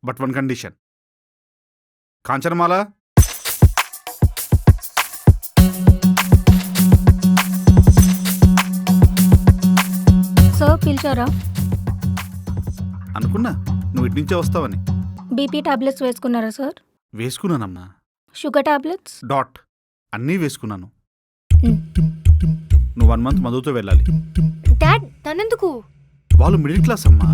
But one condition. Kanchanamala, sir పిలిచారా? అనుకున్నా నువ్వు ఇటు నుంచే వస్తావని. బీపీ టాబ్లెట్స్ వేసుకున్నారా సార్? వేసుకున్నానమ్మా. Sugar tablets? డాట్ అన్నీ వేసుకున్నాను. నువ్వు 1 month మధుతో వెళ్ళాలి. డాడ్ తనెందుకు? వాళ్ళు మిడిల్ క్లాస్ అమ్మా.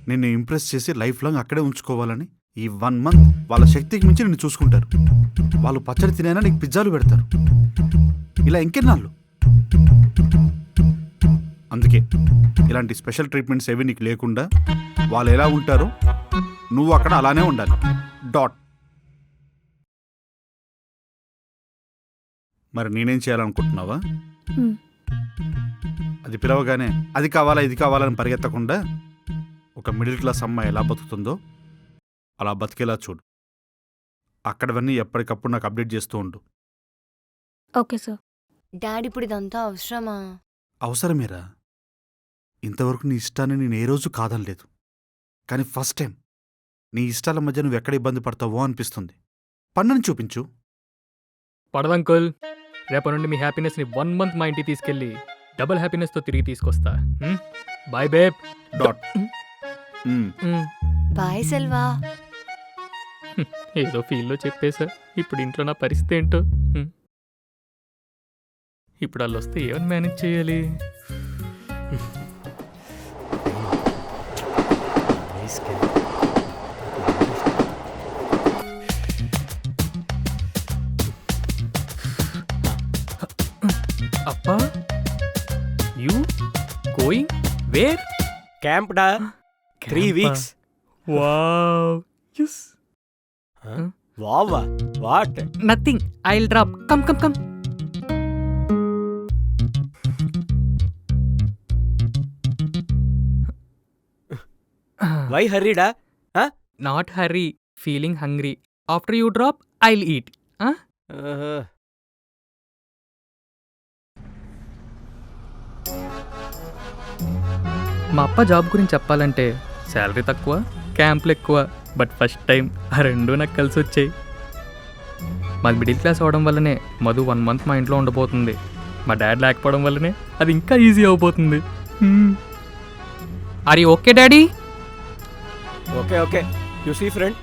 నిన్ను ఇంప్రెస్ చేసి లైఫ్ లాంగ్ అక్కడే ఉంచుకోవాలని ఈ 1 month వాళ్ళ శక్తికి మించి నిన్ను చూసుకుంటారు. వాళ్ళు పచ్చడి తినైనా నీకు పిజ్జాలు పెడతారు. ఇలా ఇంకెన్నాళ్ళు? అందుకే ఇలాంటి స్పెషల్ ట్రీట్మెంట్స్ ఏవి నీకు లేకుండా వాళ్ళు ఎలా ఉంటారో నువ్వు అక్కడ అలానే ఉండాలి. డాట్. మరి నేనేం చేయాలనుకుంటున్నావా? అది పిలవగానే అది కావాలా ఇది కావాలని పరిగెత్తకుండా ఒక మిడిల్ క్లాస్ అమ్మాయి ఎలా బతుకుతుందో అలా బతికేలా చూడు. అక్కడవన్నీ ఎప్పటికప్పుడు నాకు అప్డేట్ చేస్తూ ఉండు. Okay sir. డాడ్ ఇప్పుడు ఇదంతా అవసరమా? అవసరమేరా. ఇంతవరకు నీ ఇష్టాన్ని నేను ఏ రోజు కాదనలేదు. కానీ ఫస్ట్ టైం నీ ఇష్టాల మధ్య నువ్వు ఎక్కడ ఇబ్బంది పడతావో అనిపిస్తుంది. పన్నుని చూపించు. పడదంకుల్, రేపటి నుండి మీ హ్యాపీనెస్ని 1 month మా ఇంటికి తీసుకెళ్ళి డబుల్ హ్యాపీనెస్తో తిరిగి తీసుకొస్తా. Bye babe. Dot. Bye Selva. ఏదో ఫీల్లో చెప్పేశా. ఇప్పుడు ఇంట్లో నా పరిస్థితి ఏంటో. ఇప్పుడు వాళ్ళు వస్తే ఏమని మేనేజ్ చేయాలి? అప్పా, యూ గోయింగ్ వేర్? క్యాంప్ డా 3 weeks. వావ్. yes. వావా what? Nothing, I'll drop. Come come come. Why హర్రీడా? Not hurry, feeling hungry. After you drop I'll eat. మా అప్ప జాబ్ గురించి చెప్పాలంటే శాలరీ తక్కువ, క్యాంపులు ఎక్కువ. బట్ ఫస్ట్ టైం ఆ రెండూ నాకు కలిసి వచ్చాయి. మాది మిడిల్ క్లాస్ అవడం వల్లనే మధు 1 month మా ఇంట్లో ఉండబోతుంది. మా డాడ్ లేకపోవడం వల్లనే అది ఇంకా ఈజీ అవబోతుంది. Are you okay daddy? Okay okay. You see friend.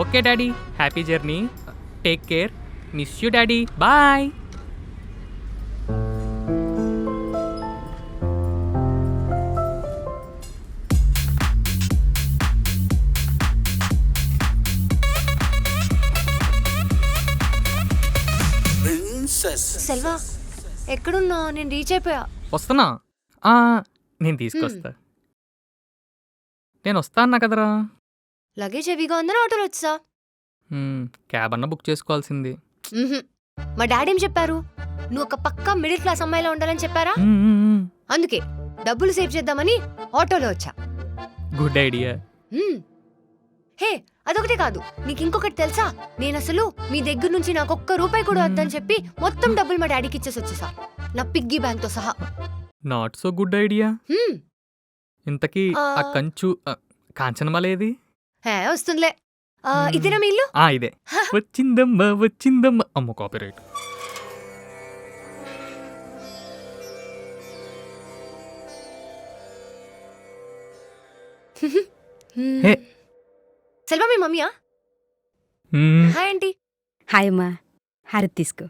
Okay daddy, happy journey, take care, miss you daddy, bye. Selva ఎక్కడున్నా? నేను రీచ్ అయిపోయా. వస్తున్నా. నేను తీసుకొస్తా. నేను వస్తా అన్నా కదరా. లగేజ్ హెవీగా ఉందని ఆటోలో వచ్చా. క్యాబ్ అన్నా బుక్ చేసుకోవాల్సింది. మా డాడీ ఏం చెప్పారు? నువ్వు ఒక పక్కా మిడిల్ క్లాస్ అమ్మాయిలా ఉండాలని చెప్పారా? అందుకే డబ్బులు సేవ్ చేద్దామని ఆటోలో వచ్చా. Good idea. హే, అదొకటే కాదు, నీకు ఇంకొకటి తెలుసా? నేను అసలు మీ దగ్గర నుంచి నాకు ₹1 కూడా వద్దని చెప్పి మొత్తం డబ్బులు మా డాడీకి ఇచ్చేసి వచ్చేసా, నా పిగ్గీ బ్యాంక్ తో సహా. Not so good idea. ఇంతకీ ఆ కంచు కాంచనమాల ఏది? వస్తుందిలే. ఇదేనా మీ ఇల్లు? ఇదే. వచ్చిందమ్మా వచ్చిందమ్మా. అమ్మ కాపీరైట్. సెల్వా మీ మమ్మీయా? Hi aunty. హాయ్ అమ్మా, హారతి తీసుకో.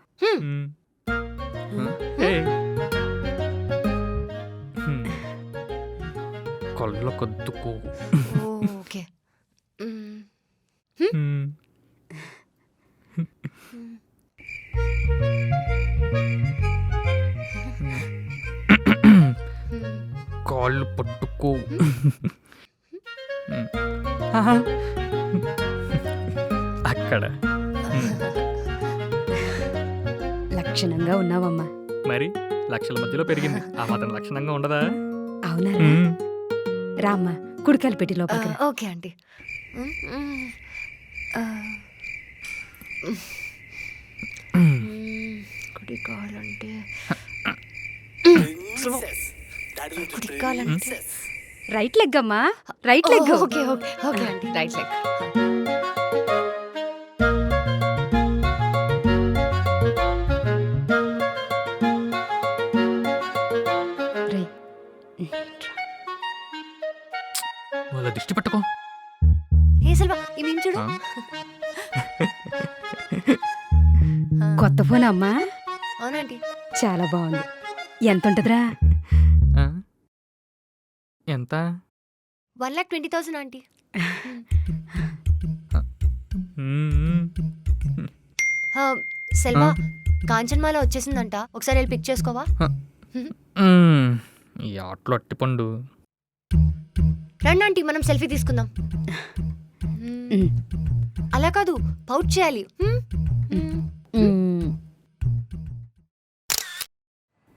కళ్ళ కొద్దుకో. ఓకే. కాళ్ళు పట్టుకో. అక్కడ లక్షణంగా ఉన్నావమ్మా. మరి లక్షల మధ్యలో పెరిగింది, ఆ మాత్రం లక్షణంగా ఉండదా? అవునా? రామ్మా, కుడికాయలు పెట్టి లోపలికి. Okay aunty. కుడి కావాలంటే కుడి కావాలంటే రైట్ లెగ్ అమ్మా, right leg. Okay okay okay అండి, రైట్ లెగ్. రై. వాళ్ళ దిష్టి పెట్టుకో. ఏ సెల్వా ఇవి చూడు. ఆ? కొత్త ఫోన్ అమ్మా, అవునండి. చాలా బాగుంది. ఎంత ఉంటదిరా? ఆ? ఎంత? 1,20,000 ఆంటీ. మ్మ్. సెల్వా కాంచన్మాల వచ్చేసిందంట, ఒకసారి వెళ్ళి పిక్ చేసుకోవా? మ్మ్. ఈ ఆటలో అట్టిపండు. రండి ఆంటీ, మనం సెల్ఫీ తీసుకుందాం. మ్. అలా కాదు, పౌచ్ చేయాలి.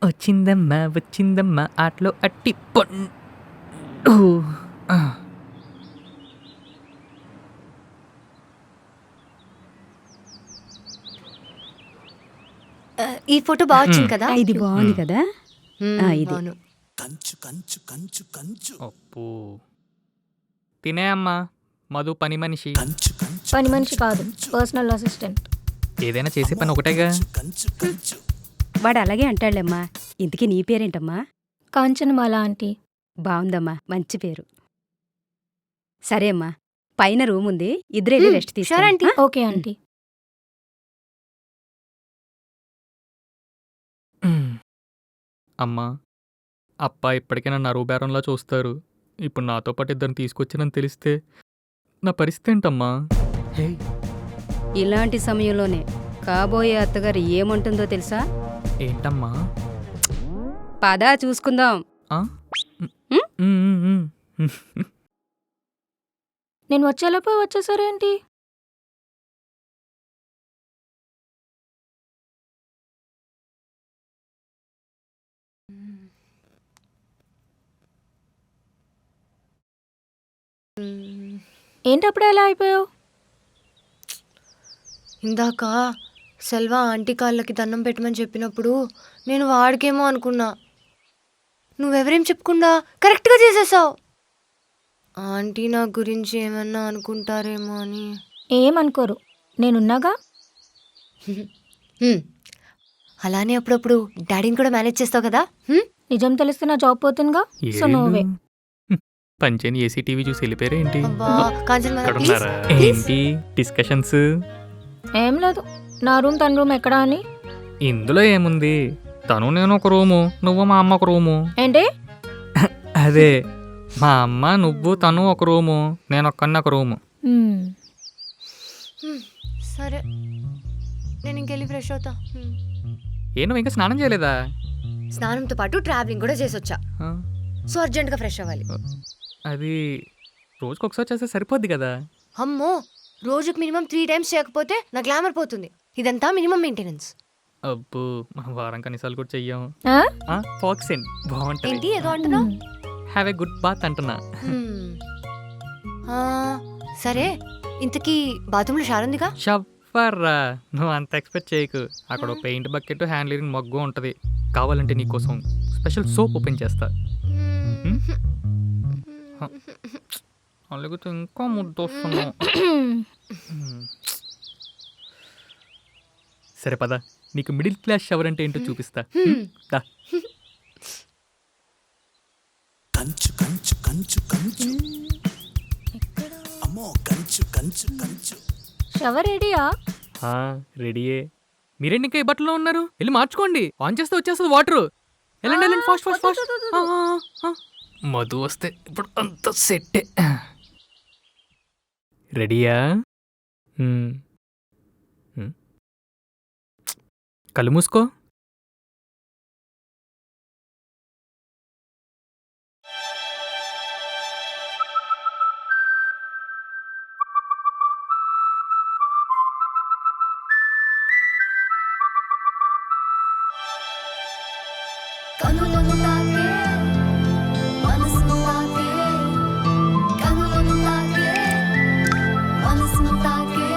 వచ్చిందమ్మా ఆటలో అట్టిపండు. ఆ. ఈ ఫోటో బాగా వచ్చింది కదా. ఇది బాగుంది కదా. ఇది. అవును. అప్పు తినే అమ్మా, మధు పని మనిషి. పని మనిషి కాదు, పర్సనల్ అసిస్టెంట్. ఏదైనా చేసే పని ఒకటేగా. వాడు అలాగే అంటాడులేమ్మా. ఇంతకీ నీ పేరేంటమ్మా? కాంచనమాల ఆంటీ. బాగుందమ్మా, మంచి పేరు. సరే అమ్మా, పైన రూమ్ ఉంది, ఇద్దరు వెళ్ళి రెస్ట్ షూర్ ఆంటీ. తీసుకోండి. Okay aunty. అమ్మా, అప్ప ఇప్పటికే నన్ను అరువు బేరంలా చూస్తారు. ఇప్పుడు నాతో పాటు ఇద్దరిని తీసుకొచ్చానని తెలిస్తే నా పరిస్థితి ఏంటమ్మా? ఇలాంటి సమయంలోనే కాబోయే అత్తగారు ఏమంటుందో తెలుసా? ఏంటమ్మా? పదా చూసుకుందాం. ఆ? ఉమ్? ఉమ్. నేను వచ్చేలోపే వచ్చేసారేంటి? ఏంటి అప్పుడే ఎలా అయిపోయావు? ఇందాక సెల్వా ఆంటీ కాళ్ళకి దండం పెట్టమని చెప్పినప్పుడు నేను వాడికేమో అనుకున్నా. నువ్వెవరేం చెప్పకుండా కరెక్ట్గా చేసేసావు. ఆంటీ నా గురించి ఏమన్నా అనుకుంటారేమో అని. ఏమనుకోరు, నేనున్నాగా. అలానే అప్పుడప్పుడు డాడీని కూడా మేనేజ్ చేస్తావు కదా. నిజం తెలిస్తే నా జాబ్ పోతుందిగా. సో నోవే. పంచేని ఏసీ టీవీ చూసి వెళ్ళిపోయారా ఏంటి? అబ్బా కాంచన్మాల, ఇక్కడ please, ఉన్నారా? please. ఏంటి డిస్కషన్స్? ఏం లేదు, నా రూమ్ తన రూమ్ ఎక్కడా అని. ఇందులో ఏముంది? తను నేను ఒక రూము, నువ్వు మా అమ్మ ఒక రూము. ఏంటి? అదే, మా అమ్మ నువ్వు తను ఒక రూము, నేను ఒక్కడిని ఒక రూము. సరే, నేను ఇంకెళ్ళి ఫ్రెష్ అవుతా. ఏ నువ్వు ఇంకా స్నానం చేయలేదా? స్నానంతో పాటు ట్రావెలింగ్ కూడా చేసి వచ్చా, ఆ, సో అర్జెంట్గా ఫ్రెష్ అవ్వాలి. అది రోజుకి ఒకసారి చేస్తే సరిపోద్ది కదా. అమ్మో, రోజుకి మినిమం 3 times చేయకపోతే నా గ్లామర్ పోతుంది. ఇదంతా మినిమం మెయింటెనెన్స్. అబ్బో, మా వారం కనీసాలు కూడా చెయ్యం. ఆ? ఫాక్సిన్ ఏంటి బాగుంటుంది. ఏదో అంటున్నావు? హ్యావ్ ఏ గుడ్ బాత్ అంటున్నా. సరే, ఇంతకీ బాత్రూంలో షార్ ఉందిగా. షవర్రా, నువ్వు అంత ఎక్స్పెక్ట్ చేయకు. అక్కడ పెయింట్ బకెట్, హ్యాండ్ లీరింగ్ మగ్గు ఉంటుంది. కావాలంటే నీకోసం స్పెషల్ సోప్ ఓపెన్ చేస్తా. అలాగే ఇంకా ముద్దొస్తున్నావు. సరే పద, నీకు మిడిల్ క్లాస్ షవర్ అంటే ఏంటో చూపిస్తా. దా. షవర్ రెడీయా? రెడీయే. మీరేంటి ఇంకా ఈ బట్టలో ఉన్నారు? వెళ్ళి మార్చుకోండి. ఆన్ చేస్తే వచ్చేస్తుంది వాటర్. వెళ్ళండి వెళ్ళండి, ఫాస్ట్ ఫాస్ట్ ఫాస్ట్. మధు వస్తే ఇప్పుడు అంత సెట్టే. రెడీయా? కళ్ళు మూసుకో. కనులను తాకే మనసును తాకే, కనులను తాకే మనసును తాకే,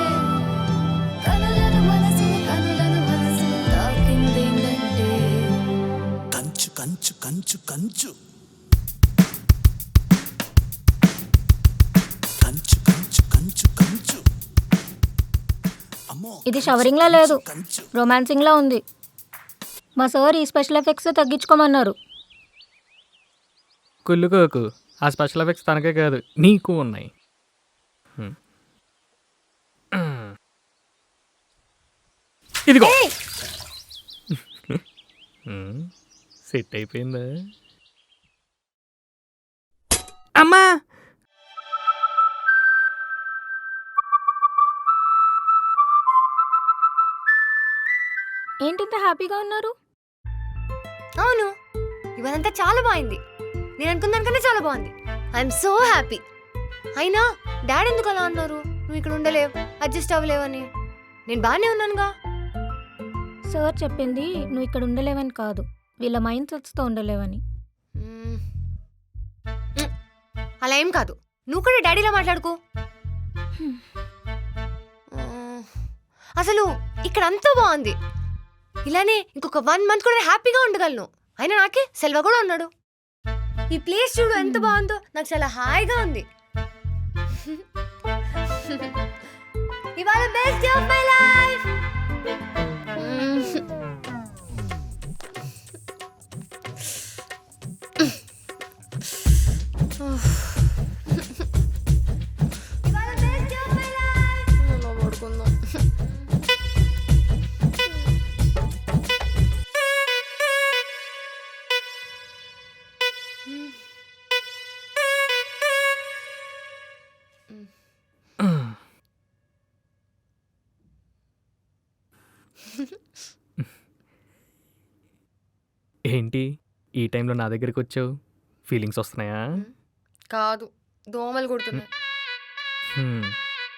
కనులను ఇది షవరింగ్లా లేదు, రొమాన్సింగ్లా ఉంది. మా సార్ ఈ స్పెషల్ ఎఫెక్ట్స్ తగ్గించుకోమన్నారు. కుళ్ళుకోకు, ఆ స్పెషల్ ఎఫెక్ట్స్ తనకే కాదు నీకు ఉన్నాయి. ఇదిగో సెట్ అయిపోయిందా అమ్మా? ఏంటింత హ్యాపీగా ఉన్నారు? అవును, ఇవాళంతా చాలా బాగుంది. నేను అనుకున్న దానికన్నా చాలా బాగుంది. I'm so happy. అయినా డాడీ ఎందుకు అలా అన్నారు? నువ్వు ఇక్కడ ఉండలేవు, అడ్జస్ట్ అవ్వలేవని. నేను బాగానే ఉన్నానుగా. సార్ చెప్పింది నువ్వు ఇక్కడ ఉండలేవని కాదు, వీళ్ళ మైండ్ సెట్స్తో ఉండలేవని. మ్మ్. మ్మ్. అలా ఏం కాదు, నువ్వు కూడా డాడీలా మాట్లాడుకో. అసలు ఇక్కడ అంతా బాగుంది. ఇలానే ఇంకొక 1 month కూడా హ్యాపీగా ఉండగలను. అయినా నాకే సెల్వ కూడా ఉన్నాడు. ఈ ప్లేస్ చూడు ఎంత బాగుందో, నాకు చాలా హాయిగా ఉంది. ఇవాళ best day of my life. ఇవాళ best day of my life. మనం పడుకుందాం. ఏంటి ఈ టైంలో నా దగ్గరికి వచ్చావు? ఫీలింగ్స్ వస్తున్నాయా? కాదు, దోమలు కుడుతున్నాయి.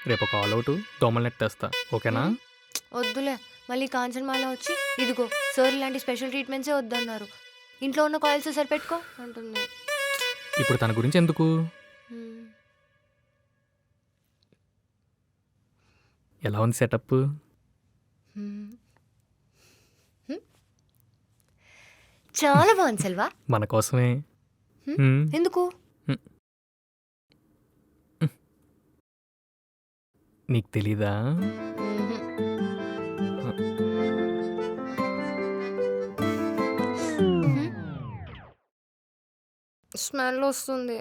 రేపు కాల్ అవుట్ దోమలు నెట్ తెస్తా, ఓకేనా? వద్దులే, మళ్ళీ కాంచన్మాల వచ్చి ఇదిగో సార్ ఇలాంటి స్పెషల్ ట్రీట్మెంట్సే వద్దన్నారు, ఇంట్లో ఉన్న కాయిల్స్ సరిపెట్టుకో అంటుంది. ఇప్పుడు తన గురించి ఎందుకు? ఎలా ఉంది సెటప్? చాలా బాగుంది సెల్వా. మన కోసమే. ఎందుకు? నీకు తెలీదా? స్మెల్ వస్తుంది.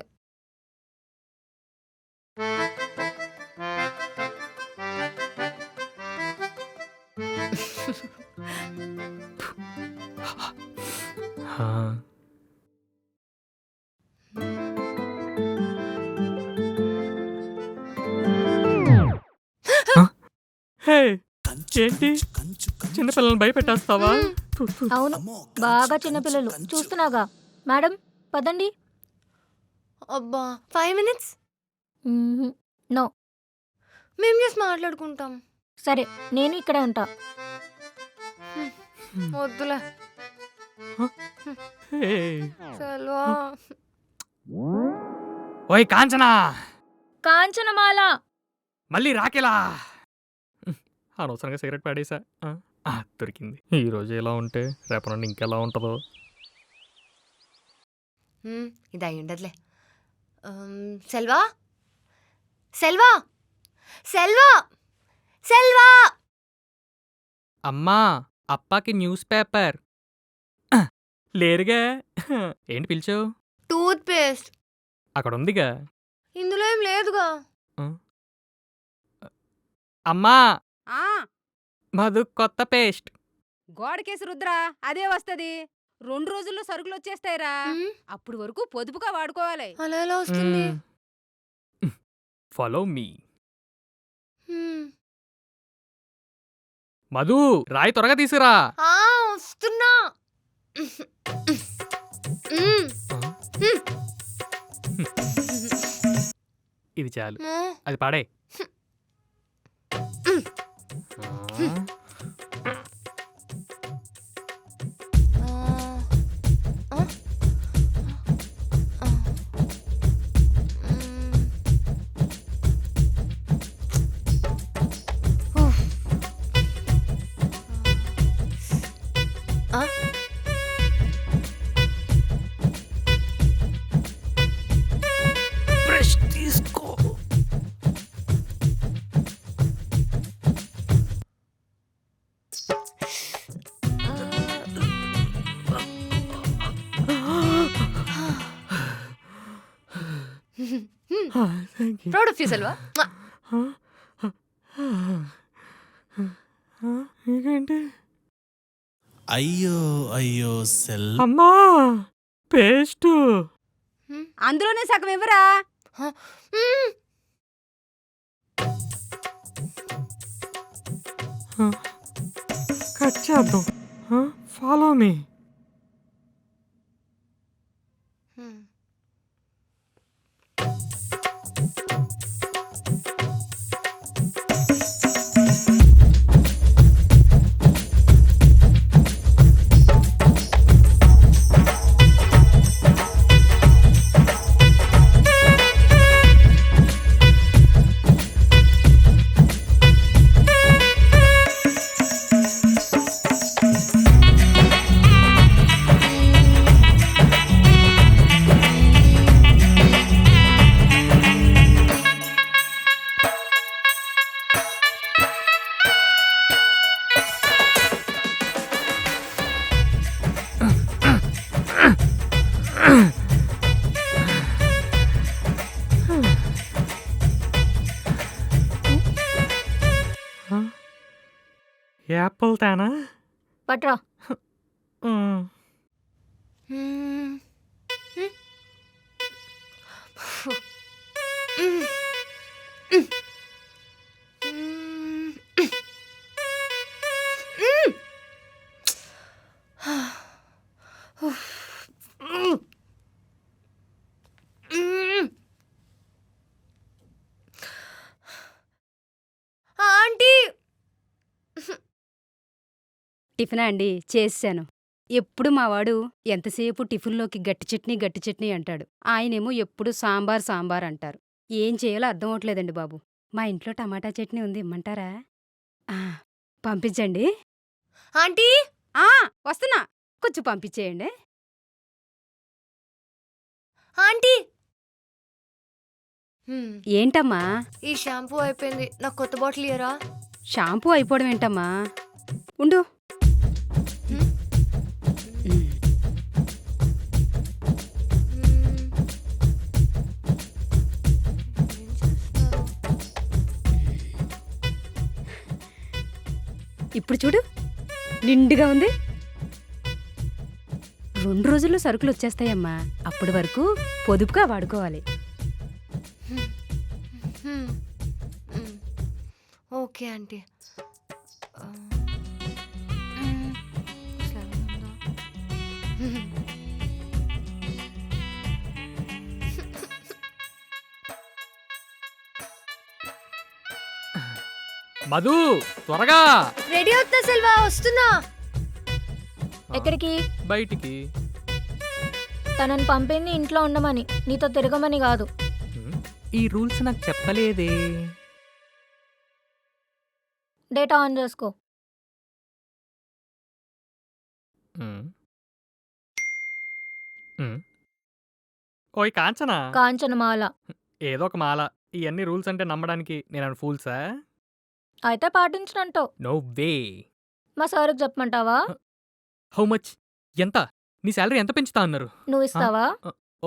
హే, ఏంటి చిన్నపిల్లల్ని భయపెట్టేస్తావా? అవును, బాగా చిన్నపిల్లలు. చూస్తున్నాగా. మేడం పదండి. అబ్బా 5 minutes? నో. మేము చేసి మాట్లాడుకుంటాం. సరే, నేను ఇక్కడే ఉంటా. వద్దులే సెల్వా. ఓయ్ కాంచనా, కాంచనమాల. మళ్ళీ రాకేలా? అనవసరంగా సిగరెట్ పాడేసా. దొరికింది. ఈరోజు ఎలా ఉంటే రేపు నుండి ఇంకెలా ఉంటుందో. ఇది అయి ఉండదులే. సెల్వా, సెల్వా, సెల్వా, సెల్వా. అమ్మా, అప్పాకి న్యూస్ పేపర్ లేరుగా. ఏంటి పిలిచావు? టూత్ పేస్ట్ అక్కడ ఉందిగా. ఇందులో ఏం లేదుగా. అమ్మా, మధు కొత్త పేస్ట్. గోడకేసి రుద్రా, అదే వస్తది. 2 రోజుల్లో సరుకులు వచ్చేస్తాయిరా. అప్పుడు వరకు పొదుపుగా వాడుకోవాలి. అలా ఎలా వస్తుంది? Follow me. మధు, రాయి త్వరగా తీసుకురా. వస్తున్నా. ఇది చాలు, అది పాడే. Proud of you Selva. ఏంటి అయ్యో అయ్యో సెల్ అమ్మా పేస్ట్ అందులోనే సగం ఇవ్వరా. కట్ చేద్దాం. Follow me. యాపిల్ తేనా? పట్రా. ఆంటీ టిఫినా అండి చేసాను. ఎప్పుడు మావాడు ఎంతసేపు టిఫిన్లోకి గట్టి చట్నీ అంటాడు. ఆయనేమో ఎప్పుడు సాంబార్ సాంబార్ అంటారు. ఏం చేయాలో అర్థం అవట్లేదండి బాబు. మా ఇంట్లో టమాటా చట్నీ ఉంది, ఇమ్మంటారా? పంపించండి. ఆంటీ వస్తున్నా, కొంచెం పంపించేయండి. ఆంటీ ఏంటమ్మా? ఈ షాంపూ అయిపోయింది, నాకు కొత్త బాటిల్ ఇయరా? షాంపూ అయిపోవడం ఏంటమ్మా? ఉండు. ఇప్పుడు చూడు, నిండుగా ఉంది. 2 రోజుల్లో సరుకులు వచ్చేస్తాయమ్మా. అప్పటి వరకు పొదుపుగా వాడుకోవాలి. Okay aunty. మధు త్వరగా రెడీ అవుతున్నా సెల్వా, వస్తున్నా. ఎక్కడికి? బయటికి. తనని పంపింది ఇంట్లో ఉండమని, నీతో తిరగమని కాదు. ఈ రూల్స్ నాకు చెప్పలేదే. డేటా ఆన్ చేసుకో. ఓయ్ కాంచనా, కాంచనమాల. ఏదో ఒక మాల. ఇవన్నీ రూల్స్ అంటే నమ్మడానికి నేను ఫూల్సా? అయితే పాటించనంటావు. No way. మా సార్కి చెప్పమంటావా? How much? ఎంత? నీ శాలరీ ఎంత పెంచుతా అన్నారు? నువ్వు ఇస్తావా?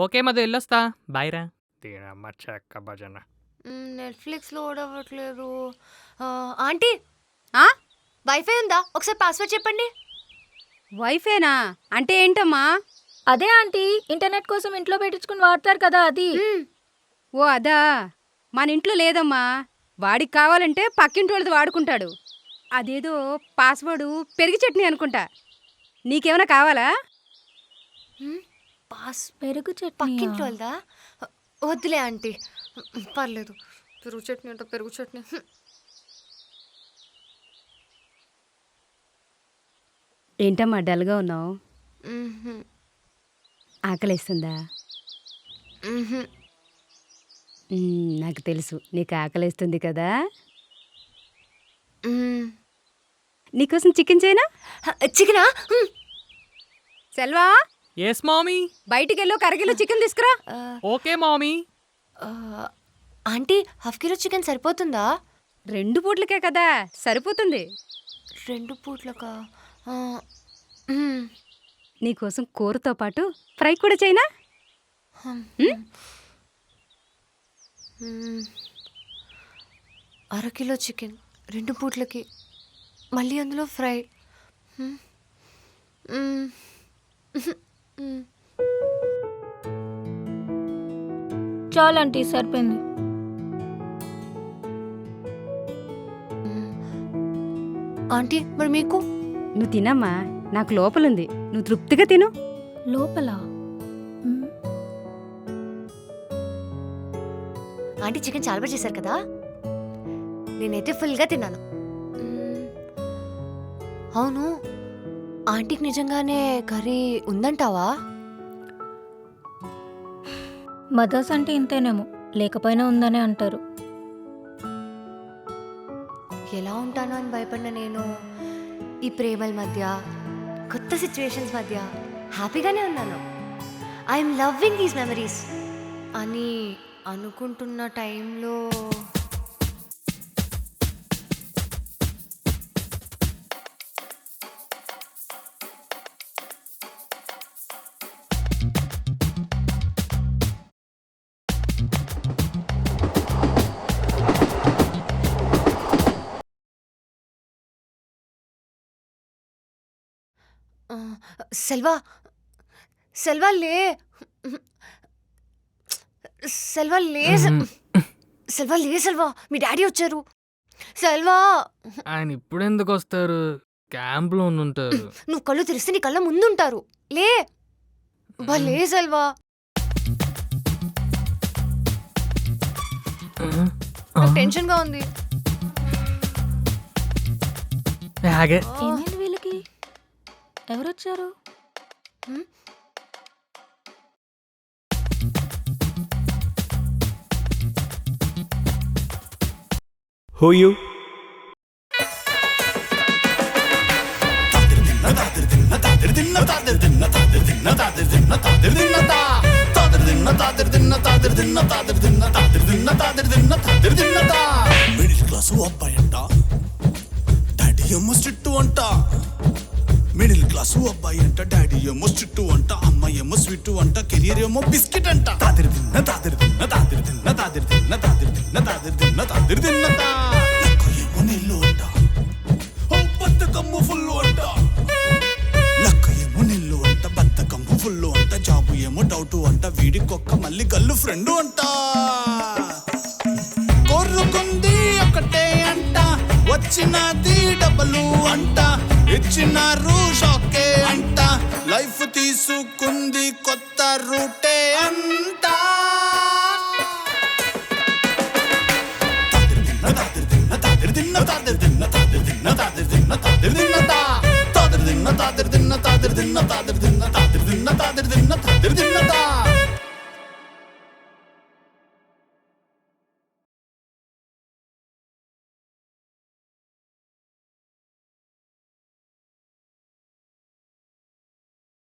ఓకే మధు, వెళ్ళొస్తా. బాయ్ రా. దీనమ్మ చెక్క భజన. నెట్ఫ్లిక్స్ లోడ్ అవ్వట్లేదు. ఆంటీ ఆ? వైఫై ఉందా? ఒకసారి పాస్వర్డ్ చెప్పండి. వైఫేనా అంటే ఏంటమ్మా? అదే ఆంటీ, ఇంటర్నెట్ కోసం ఇంట్లో పెట్టించుకుని వాడతారు కదా, అది. ఓ అదా, మన ఇంట్లో లేదమ్మా. వాడికి కావాలంటే పక్కింటి వాళ్ళది వాడుకుంటాడు. అదేదో పాస్వర్డు పెరిగి చట్నీ అనుకుంటా. నీకేమైనా కావాలా? పెరుగు చట్నీ. పక్కింటి వాళ్ళదా? వద్దులే ఆంటీ, పర్లేదు. పెరుగు చట్నీ అంటే పెరుగు చట్నీ. ఏంటమ్మా డల్గా ఉన్నావు? ఆకలేస్తుందా? నాకు తెలుసు నీకు ఆకలేస్తుంది కదా. నీకోసం చికెన్ చేయనా? చికెనా? Selva, yes mommy. బయటికి కరగిలో చికెన్ తీసుకురా. Okay mommy. Aunty, half kilo chicken సరిపోతుందా? 2 పూట్లకే కదా, సరిపోతుంది. 2 పూట్లకా? నీకోసం కూరతో పాటు ఫ్రై కూడా చేయనా? అరకిలో చికెన్ 2 పూట్లకి, మళ్ళీ అందులో ఫ్రై. చాలు ఆంటీ, సరిపోయింది. ఆంటీ మరి మీకు? నువ్వు తినమ్మా, నాకు లోపలుంది, నువ్వు తృప్తిగా తిను. లోపల ఆంటీ చికెన్ చాలా బాగా చేశారు కదా, నేనైతే ఫుల్గా తిన్నాను. అవును, ఆంటీకి నిజంగానే కర్రీ ఉందంటావా? మదర్స్ అంటే ఇంతేనేమో, లేకపోయినా ఉందనే అంటారు. ఎలా ఉంటానో అని భయపడిన నేను ఈ ప్రేమల మధ్య, కొత్త సిచ్యువేషన్స్ మధ్య హ్యాపీగానే ఉన్నాను. ఐఎమ్ లవ్వింగ్ దీస్ మెమరీస్ అని అనుకుంటున్న టైంలో సెల్వా, సెల్వా లే, సెల్వా లే, సెల్వా లే, సెల్వా మీ డాడీ వచ్చారు. సెల్వా, ఆయన ఇప్పుడు ఎందుకు వస్తారు? క్యాంప్లో ఉంటారు. నువ్వు కళ్ళు తెరిస్తే నీ కళ్ళ ముందుంటారు. లే బా, లే సెల్వా. నాకు టెన్షన్గా ఉంది. ఏమైంది వీళ్ళకి? ఎవరొచ్చారు? Who you? మిడిల్ క్లాసు అబ్బాయి అంట, డాడీ ఏమో స్ట్రిక్ట్ అంట. మిడిల్ క్లాసు అబ్బాయి అంట, డాడీ ఏమో స్ట్రిక్ట్ అంట, అమ్మాయి ఏమో స్వీట్ అంట, కెరియర్ ఏమో బిస్కెట్ అంట. తాదిరి తిన్న తాదిరి తిన్న తాదిరి తిన్న తాదిరి తిన్న తాదిరి తిన్న తాదిరి తిన్న తాదిరి తిన్నత. లెక్క ఏమో నీళ్ళు అంట, ఓ బద్దకమ్ము ఫుల్ అంట. లెక్క ఏమో నీళ్ళు అంట, బద్దకమ్ము ఫుల్ అంట. జాబు ఏమో డౌట్ అంట, వీడికొక్క మళ్ళీ గల్లు ఫ్రెండ్ అంట. కోరుకుంది ఒకటే అంట, వచ్చినది డబ్బులు అంట. ఇచ్చినారు షాకే అంట, లైఫ్ తీసుకుంది కొత్త రూటే అంట. తాదిరి తిన్న తాదిరి తిన్న తాదిరి తిన్న తాదిరి తిన్న తాదిరి తిన్న తాదిరి తిన్న తాదిరి తిన్న తాదిరి తిన్న తాదిరి తిన్న తాదిరి తిన్న తాదిరి తిన్న తాదిరి తిన్న తాదిరి తిన్న తాదిరి తిన్న తా.